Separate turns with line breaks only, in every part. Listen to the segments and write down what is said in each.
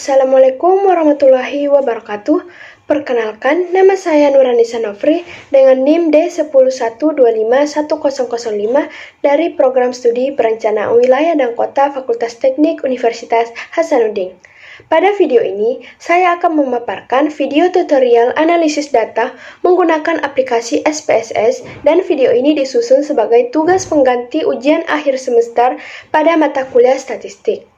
Assalamualaikum warahmatullahi wabarakatuh. Perkenalkan, nama saya Nuranisa Nofri dengan NIM D101251005 dari Program Studi Perencanaan Wilayah dan Kota Fakultas Teknik Universitas Hasanuddin. Pada video ini, saya akan memaparkan video tutorial analisis data menggunakan aplikasi SPSS dan video ini disusun sebagai tugas pengganti ujian akhir semester pada mata kuliah statistik.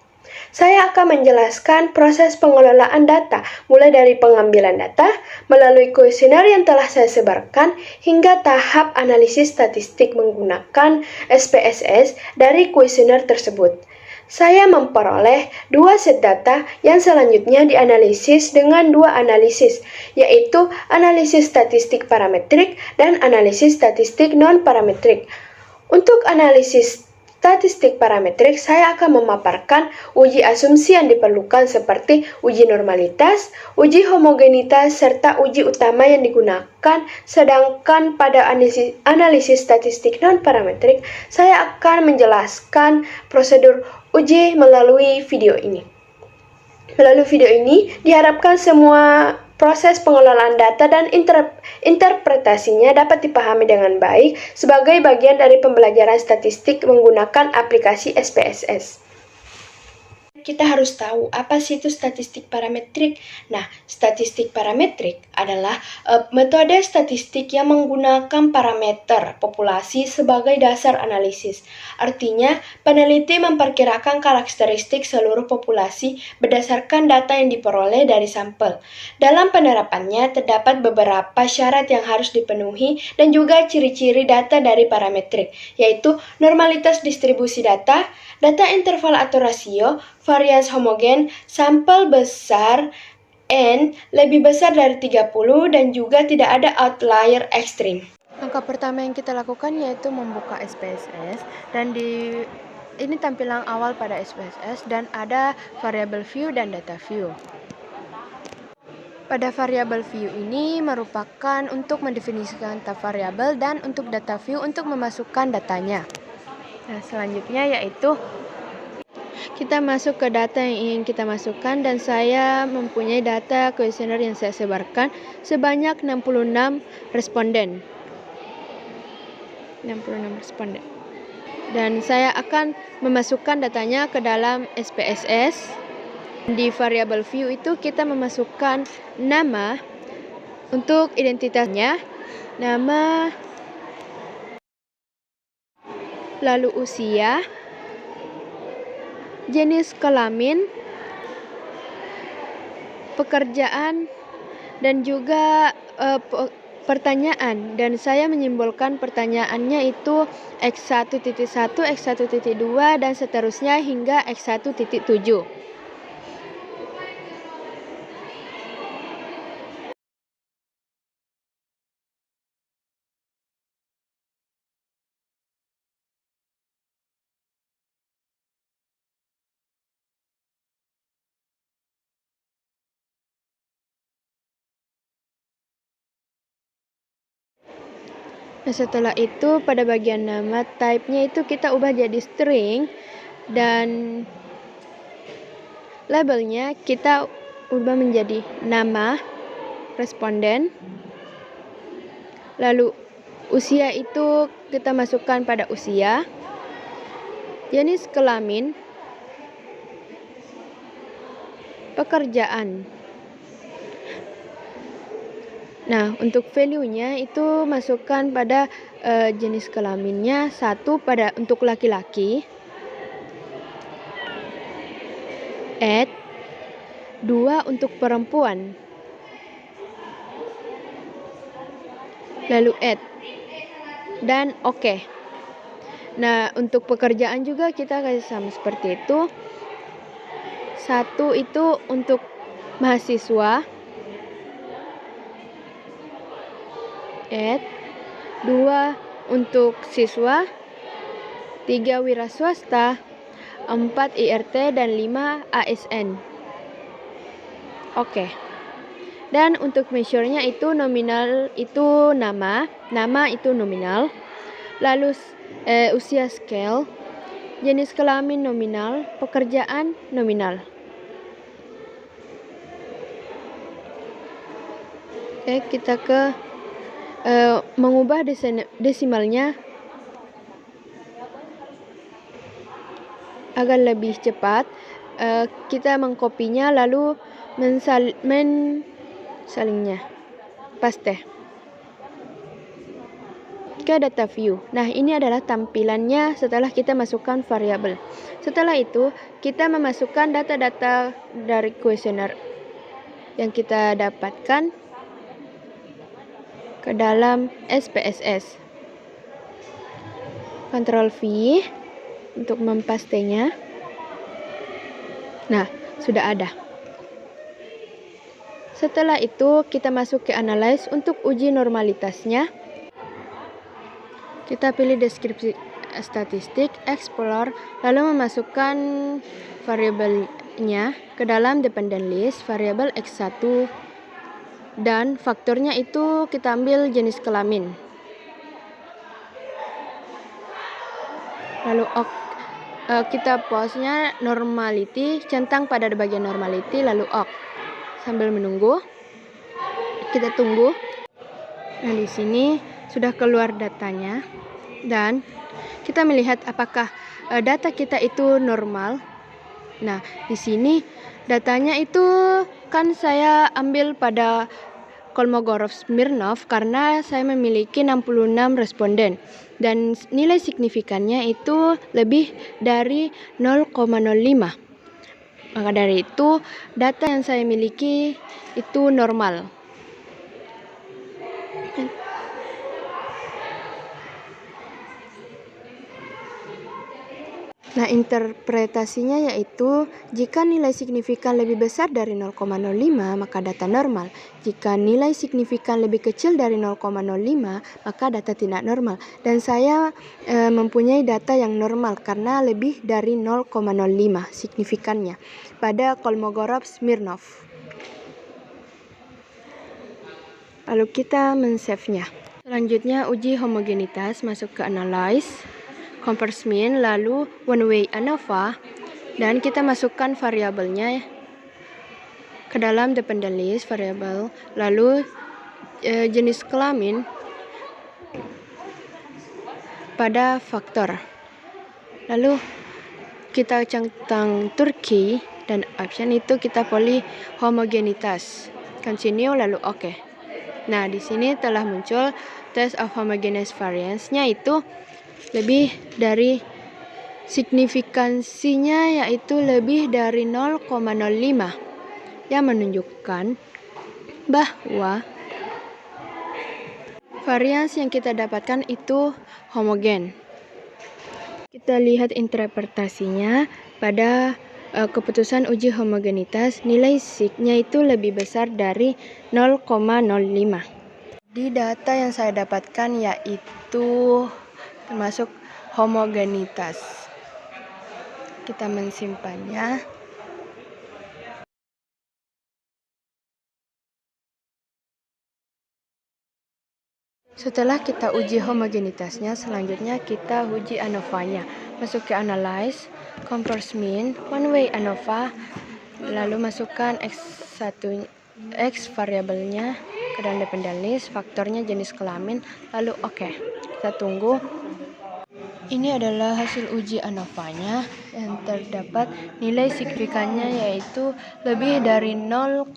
Saya akan menjelaskan proses pengelolaan data, mulai dari pengambilan data, melalui kuesioner yang telah saya sebarkan, hingga tahap analisis statistik menggunakan SPSS dari kuesioner tersebut. Saya memperoleh dua set data yang selanjutnya dianalisis dengan dua analisis, yaitu analisis statistik parametrik dan analisis statistik non-parametrik. Untuk analisis statistik parametrik, saya akan memaparkan uji asumsi yang diperlukan seperti uji normalitas, uji homogenitas, serta uji utama yang digunakan. Sedangkan pada analisis statistik non-parametrik, saya akan menjelaskan prosedur uji melalui video ini. Melalui video ini, diharapkan semua proses pengelolaan data dan interpretasinya dapat dipahami dengan baik sebagai bagian dari pembelajaran statistik menggunakan aplikasi SPSS. Kita harus tahu apa sih itu statistik parametrik. Nah, statistik parametrik adalah metode statistik yang menggunakan parameter populasi sebagai dasar analisis. Artinya, peneliti memperkirakan karakteristik seluruh populasi berdasarkan data yang diperoleh dari sampel. Dalam penerapannya, terdapat beberapa syarat yang harus dipenuhi dan juga ciri-ciri data dari parametrik, yaitu normalitas distribusi data, data interval atau rasio, varians homogen, sampel besar, N lebih besar dari 30, dan juga tidak ada outlier ekstrim. Langkah pertama yang kita lakukan yaitu membuka SPSS, dan ini tampilan awal pada SPSS, dan ada variable view dan data view. Pada variable view ini merupakan untuk mendefinisikan tab variabel dan untuk data view untuk memasukkan datanya. Nah, selanjutnya yaitu kita masuk ke data yang ingin kita masukkan, dan saya mempunyai data kuesioner yang saya sebarkan sebanyak 66 responden. Dan saya akan memasukkan datanya ke dalam SPSS. Di variable view itu kita memasukkan nama untuk identitasnya, nama, lalu usia, jenis kelamin, pekerjaan, dan juga pertanyaan. Dan saya menyimbolkan pertanyaannya itu X1.1, X1.2, dan seterusnya hingga X1.7. Nah, setelah itu pada bagian nama, type-nya itu kita ubah jadi string, dan labelnya kita ubah menjadi nama responden. Lalu usia itu kita masukkan pada usia, jenis kelamin, pekerjaan. Nah, untuk value-nya itu masukkan pada jenis kelaminnya 1 pada untuk laki-laki, add 2 untuk perempuan, lalu add, dan oke. Nah, untuk pekerjaan juga kita kasih sama seperti itu. 1 itu untuk mahasiswa, add 2 untuk siswa, 3 wira swasta, 4 IRT, dan 5 ASN. Oke. Dan untuk measure-nya itu nominal itu nama itu nominal, lalu usia scale, jenis kelamin nominal, pekerjaan nominal. Oke, kita ke mengubah desimalnya agar lebih cepat. Kita mengkopinya lalu mensalinnya, paste ke data view. Nah, ini adalah tampilannya setelah kita masukkan variabel. Setelah itu, kita memasukkan data-data dari kuesioner yang kita dapatkan ke dalam SPSS. Ctrl V untuk mempastenya. Nah, sudah ada. Setelah itu, kita masuk ke Analyze untuk uji normalitasnya. Kita pilih deskripsi statistik, Explore, lalu memasukkan variabelnya ke dalam dependent list, variabel X1, dan faktornya itu kita ambil jenis kelamin. Lalu kita pause-nya normality, centang pada bagian normality, lalu OK. Sambil menunggu, kita tunggu. Nah, di sini sudah keluar datanya dan kita melihat apakah data kita itu normal. Nah, di sini datanya itu kan saya ambil pada Kolmogorov-Smirnov karena saya memiliki 66 responden dan nilai signifikannya itu lebih dari 0,05. Maka dari itu, data yang saya miliki itu normal. Nah, interpretasinya yaitu jika nilai signifikan lebih besar dari 0,05 maka data normal. Jika nilai signifikan lebih kecil dari 0,05 maka data tidak normal. Dan saya mempunyai data yang normal karena lebih dari 0,05 signifikannya pada Kolmogorov-Smirnov. Lalu kita men-save-nya. Selanjutnya uji homogenitas, masuk ke Analyze, Converse mean, lalu one way ANOVA, dan kita masukkan variabelnya ke dalam dependent list variabel, lalu jenis kelamin pada faktor. Lalu kita centang Turkey dan option itu kita pilih homogenitas. Continue lalu OK. Nah, di sini telah muncul test of homogeneous variance-nya itu lebih dari signifikansinya yaitu lebih dari 0,05 yang menunjukkan bahwa varians yang kita dapatkan itu homogen. Kita lihat interpretasinya pada keputusan uji homogenitas, nilai sig-nya itu lebih besar dari 0,05. Di data yang saya dapatkan yaitu termasuk homogenitas. Kita mensimpannya. Setelah kita uji homogenitasnya, selanjutnya kita uji ANOVA-nya. Masuk ke Analyze, Converse mean, one way ANOVA, lalu masukkan X variabelnya ke dalam dependent list, faktornya jenis kelamin, lalu OK. Kita tunggu. Ini adalah hasil uji ANOVA-nya yang terdapat nilai signifikannya yaitu lebih dari 0,05.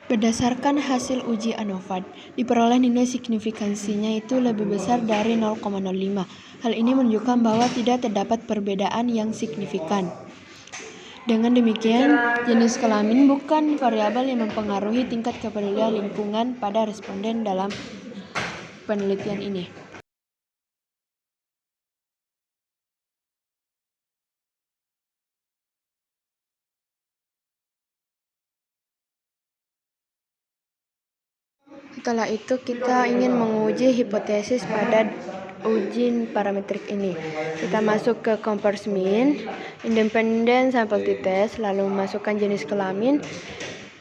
Berdasarkan hasil uji ANOVA, diperoleh nilai signifikansinya itu lebih besar dari 0,05. Hal ini menunjukkan bahwa tidak terdapat perbedaan yang signifikan. Dengan demikian, jenis kelamin bukan variabel yang mempengaruhi tingkat kepedulian lingkungan pada responden dalam penelitian ini. Setelah itu kita ingin menguji hipotesis pada uji parametrik ini. Kita masuk ke Converse mean, independent sample t-test, lalu masukkan jenis kelamin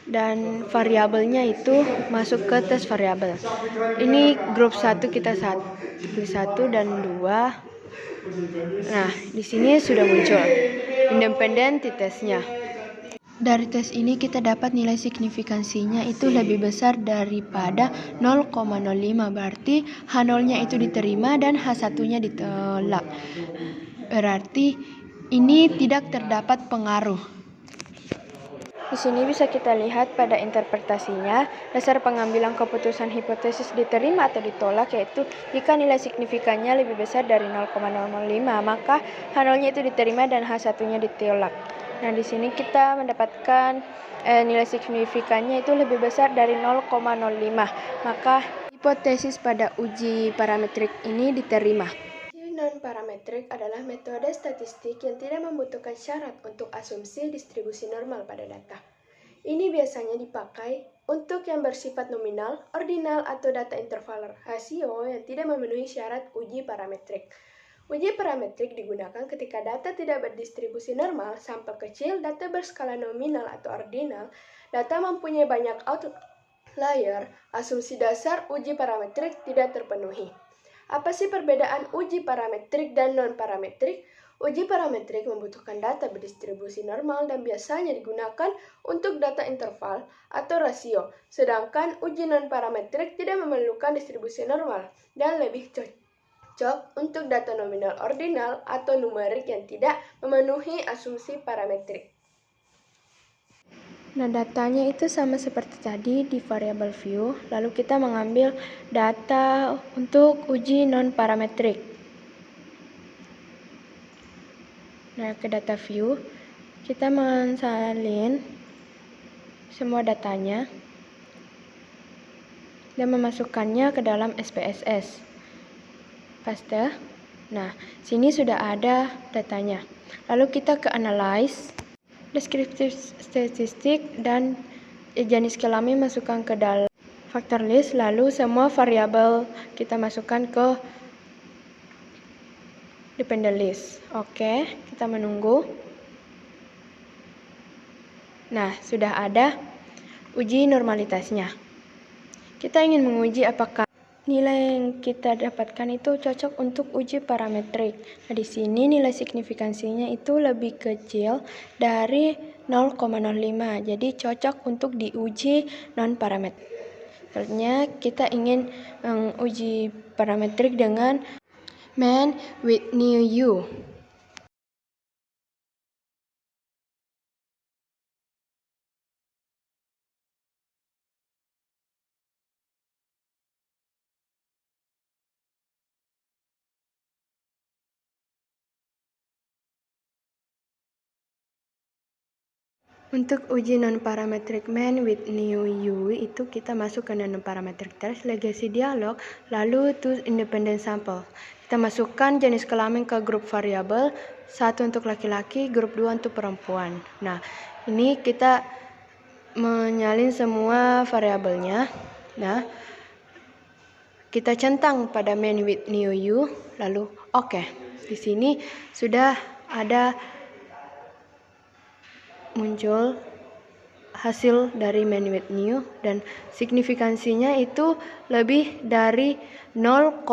dan variabelnya itu masuk ke tes variabel. Ini grup 1 kita pilih 1 dan 2. Nah, di sini sudah muncul independent t-testnya. Dari tes ini kita dapat nilai signifikansinya itu lebih besar daripada 0,05, berarti H0-nya itu diterima dan H1-nya ditolak. Berarti ini tidak terdapat pengaruh. Di sini bisa kita lihat pada interpretasinya, dasar pengambilan keputusan hipotesis diterima atau ditolak yaitu jika nilai signifikannya lebih besar dari 0,005, maka H0-nya itu diterima dan H1-nya ditolak. Nah, di sini kita mendapatkan nilai signifikannya itu lebih besar dari 0,05, maka hipotesis pada uji parametrik ini diterima. Non-parametrik adalah metode statistik yang tidak membutuhkan syarat untuk asumsi distribusi normal pada data. Ini biasanya dipakai untuk yang bersifat nominal, ordinal, atau data interval rasio yang tidak memenuhi syarat uji parametrik. Uji parametrik digunakan ketika data tidak berdistribusi normal sampai kecil, data berskala nominal atau ordinal, data mempunyai banyak outlier, asumsi dasar uji parametrik tidak terpenuhi. Apa sih perbedaan uji parametrik dan non-parametrik? Uji parametrik membutuhkan data berdistribusi normal dan biasanya digunakan untuk data interval atau rasio, sedangkan uji non-parametrik tidak memerlukan distribusi normal dan lebih cocok untuk data nominal ordinal atau numerik yang tidak memenuhi asumsi parametrik. Nah, datanya itu sama seperti tadi di variable view, lalu kita mengambil data untuk uji non-parametrik. Nah, ke data view, kita mensalin semua datanya dan memasukkannya ke dalam SPSS. Paste. Nah, sini sudah ada datanya. Lalu kita ke analyze, deskriptif statistik, dan jenis kelamin masukkan ke dalam factor list, lalu semua variabel kita masukkan ke dependent list. Oke, kita menunggu. Nah, sudah ada uji normalitasnya. Kita ingin menguji apakah nilai yang kita dapatkan itu cocok untuk uji parametrik. Nah, di sini nilai signifikansinya itu lebih kecil dari 0,05. Jadi cocok untuk diuji non-parametrik. Selanjutnya kita ingin menguji parametrik dengan man with new u. Untuk uji non-parametric man with new u itu kita masuk ke non-parametric test, legacy dialog, lalu to independent sample. Kita masukkan jenis kelamin ke grup variabel, 1 untuk laki-laki, grup 2 untuk perempuan. Nah, ini kita menyalin semua variabelnya. Nah, kita centang pada man with new u, lalu oke. Di sini sudah ada muncul hasil dari man with new dan signifikansinya itu lebih dari 0,05,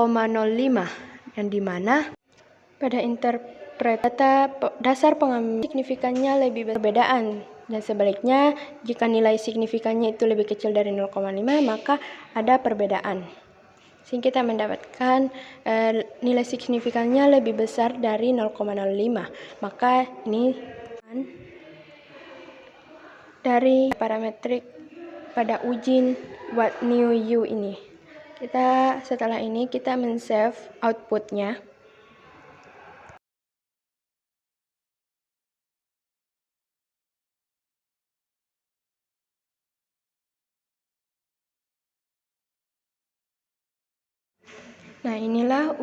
yang dimana pada interpretasi dasar pengambilan signifikannya lebih berbedaan, dan sebaliknya jika nilai signifikannya itu lebih kecil dari 0,5 maka ada perbedaan. Sehingga kita mendapatkan nilai signifikannya lebih besar dari 0,05, maka ini dari parametrik pada uji what new u ini. Setelah ini kita men-save outputnya. Nah, inilah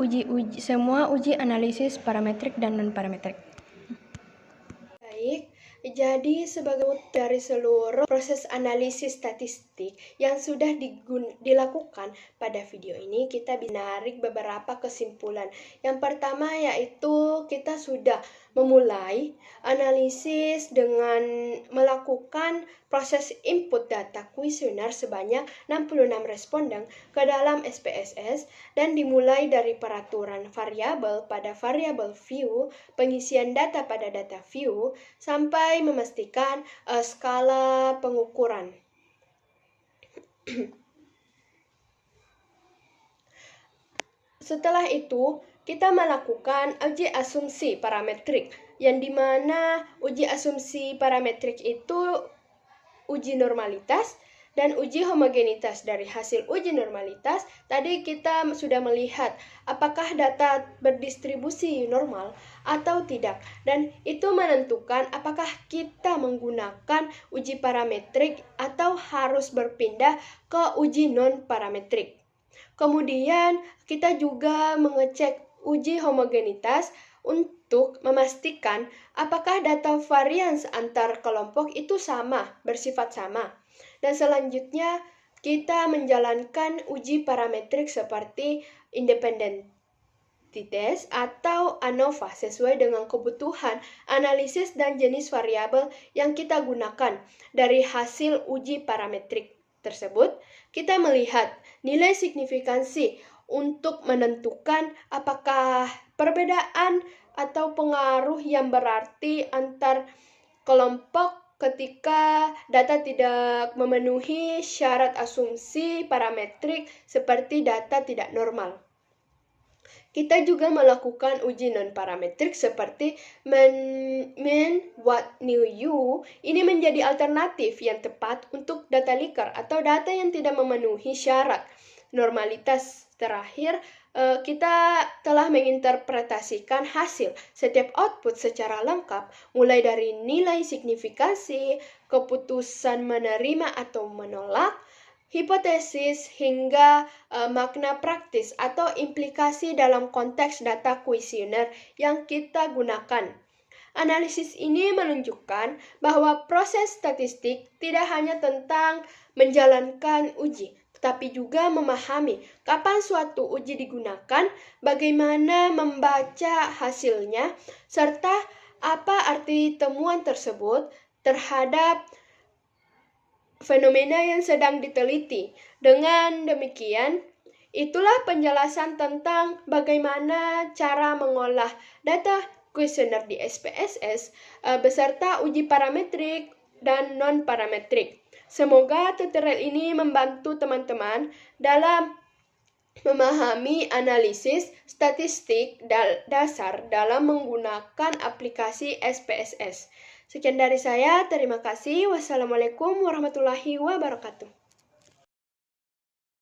semua uji analisis parametrik dan non-parametrik. Baik, jadi sebagai dari seluruh proses analisis statistik yang sudah dilakukan pada video ini, kita menarik beberapa kesimpulan. Yang pertama yaitu kita sudah memulai analisis dengan melakukan proses input data kuesioner sebanyak 66 responden ke dalam SPSS dan dimulai dari peraturan variabel pada variabel view, pengisian data pada data view, sampai memastikan skala pengukuran. Setelah itu, kita melakukan uji asumsi parametrik, yang dimana uji asumsi parametrik itu uji normalitas dan uji homogenitas. Dari hasil uji normalitas, tadi kita sudah melihat apakah data berdistribusi normal atau tidak, dan itu menentukan apakah kita menggunakan uji parametrik atau harus berpindah ke uji non-parametrik. Kemudian, kita juga mengecek uji homogenitas untuk memastikan apakah data varians antar kelompok itu sama, bersifat sama. Dan selanjutnya, kita menjalankan uji parametrik seperti independentitas atau ANOVA sesuai dengan kebutuhan analisis dan jenis variabel yang kita gunakan. Dari hasil uji parametrik tersebut, kita melihat nilai signifikansi untuk menentukan apakah perbedaan atau pengaruh yang berarti antar kelompok ketika data tidak memenuhi syarat asumsi parametrik seperti data tidak normal. Kita juga melakukan uji non-parametrik seperti min, what, new, you. Ini menjadi alternatif yang tepat untuk data liker atau data yang tidak memenuhi syarat normalitas. Terakhir, kita telah menginterpretasikan hasil setiap output secara lengkap, mulai dari nilai signifikansi, keputusan menerima atau menolak, hipotesis, hingga makna praktis atau implikasi dalam konteks data kuesioner yang kita gunakan. Analisis ini menunjukkan bahwa proses statistik tidak hanya tentang menjalankan uji, tetapi juga memahami kapan suatu uji digunakan, bagaimana membaca hasilnya, serta apa arti temuan tersebut terhadap fenomena yang sedang diteliti. Dengan demikian, itulah penjelasan tentang bagaimana cara mengolah data kuesioner di SPSS beserta uji parametrik dan non-parametrik. Semoga tutorial ini membantu teman-teman dalam memahami analisis statistik dasar dalam menggunakan aplikasi SPSS. Sekian dari saya, terima kasih. Wassalamualaikum warahmatullahi wabarakatuh.